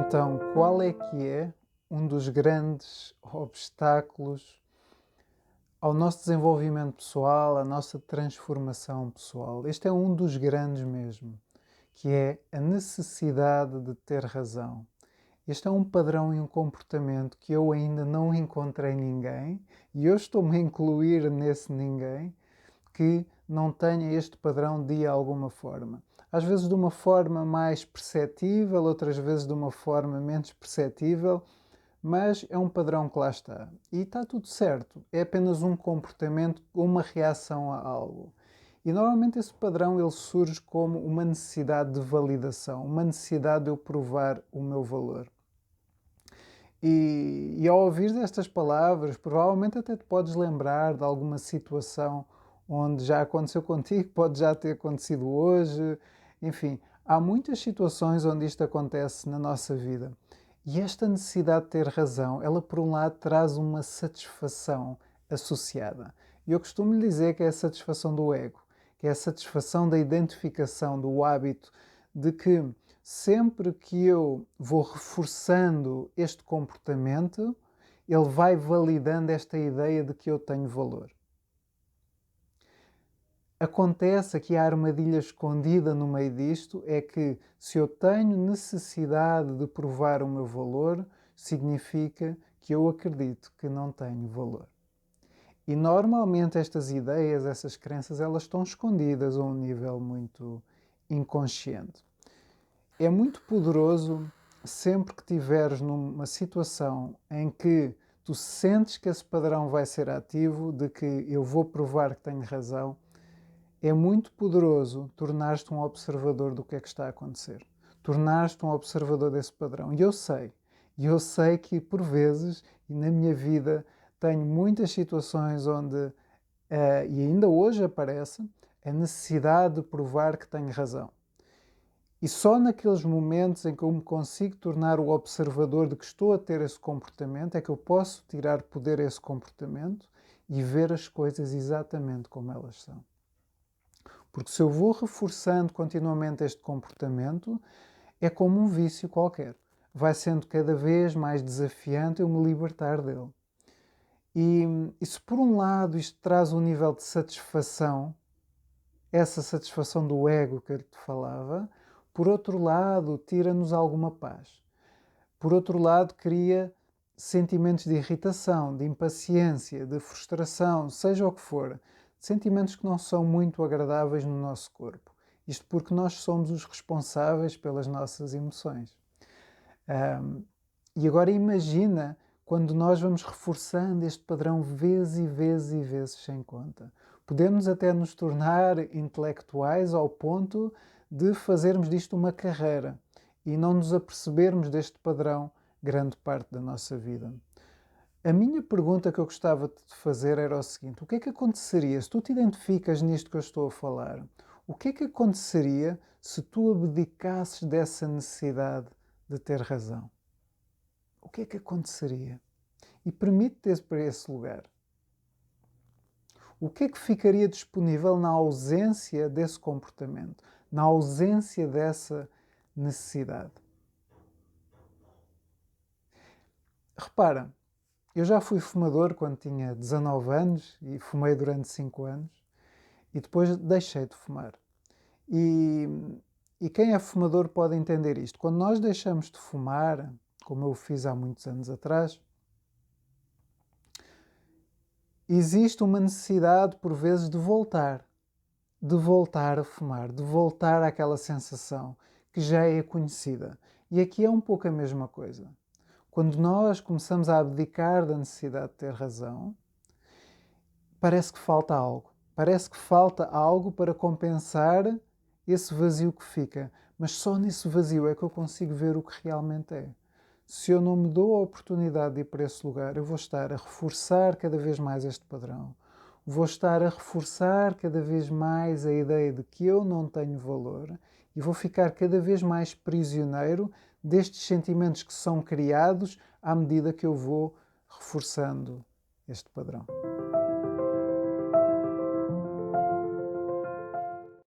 Então, qual é que é um dos grandes obstáculos ao nosso desenvolvimento pessoal, à nossa transformação pessoal? Este é um dos grandes mesmo, que é a necessidade de ter razão. Este é um padrão e um comportamento que eu ainda não encontrei ninguém, e eu estou-me a incluir nesse ninguém, que não tenha este padrão de alguma forma. Às vezes de uma forma mais perceptível, outras vezes de uma forma menos perceptível, mas é um padrão que lá está. E está tudo certo. É apenas um comportamento, uma reação a algo. E normalmente esse padrão ele surge como uma necessidade de validação, uma necessidade de eu provar o meu valor. E ao ouvir estas palavras, provavelmente até te podes lembrar de alguma situação onde já aconteceu contigo, pode já ter acontecido hoje, enfim, há muitas situações onde isto acontece na nossa vida. E esta necessidade de ter razão, ela por um lado traz uma satisfação associada. E eu costumo lhe dizer que é a satisfação do ego, que é a satisfação da identificação, do hábito de que sempre que eu vou reforçando este comportamento, ele vai validando esta ideia de que eu tenho valor. Acontece aqui a armadilha escondida no meio disto, é que se eu tenho necessidade de provar o meu valor, significa que eu acredito que não tenho valor. E normalmente estas ideias, essas crenças, elas estão escondidas a um nível muito inconsciente. É muito poderoso sempre que tiveres numa situação em que tu sentes que esse padrão vai ser ativo, de que eu vou provar que tenho razão, é muito poderoso tornar-te um observador do que é que está a acontecer. Tornar-te um observador desse padrão. E eu sei que por vezes, e na minha vida, tenho muitas situações onde, e ainda hoje aparece, a necessidade de provar que tenho razão. E só naqueles momentos em que eu me consigo tornar o observador de que estou a ter esse comportamento, é que eu posso tirar poder a esse comportamento e ver as coisas exatamente como elas são. Porque se eu vou reforçando continuamente este comportamento, é como um vício qualquer. Vai sendo cada vez mais desafiante eu me libertar dele. E se por um lado isto traz um nível de satisfação, essa satisfação do ego que eu te falava, por outro lado tira-nos alguma paz. Por outro lado cria sentimentos de irritação, de impaciência, de frustração, seja o que for. Sentimentos que não são muito agradáveis no nosso corpo. Isto porque nós somos os responsáveis pelas nossas emoções. E agora imagina quando nós vamos reforçando este padrão vezes e vezes e vezes sem conta. Podemos até nos tornar intelectuais ao ponto de fazermos disto uma carreira e não nos apercebermos deste padrão grande parte da nossa vida. A minha pergunta que eu gostava de fazer era o seguinte: o que é que aconteceria se tu te identificas nisto que eu estou a falar? O que é que aconteceria se tu abdicasses dessa necessidade de ter razão? O que é que aconteceria? E permite-te ir para esse lugar. O que é que ficaria disponível na ausência desse comportamento, na ausência dessa necessidade? Repara, eu já fui fumador quando tinha 19 anos e fumei durante 5 anos e depois deixei de fumar. E quem é fumador pode entender isto. Quando nós deixamos de fumar, como eu fiz há muitos anos atrás, existe uma necessidade por vezes de voltar a fumar, de voltar àquela sensação que já é conhecida. E aqui é um pouco a mesma coisa. Quando nós começamos a abdicar da necessidade de ter razão, parece que falta algo. Parece que falta algo para compensar esse vazio que fica. Mas só nesse vazio é que eu consigo ver o que realmente é. Se eu não me dou a oportunidade de ir para esse lugar, eu vou estar a reforçar cada vez mais este padrão. Vou estar a reforçar cada vez mais a ideia de que eu não tenho valor e vou ficar cada vez mais prisioneiro destes sentimentos que são criados à medida que eu vou reforçando este padrão.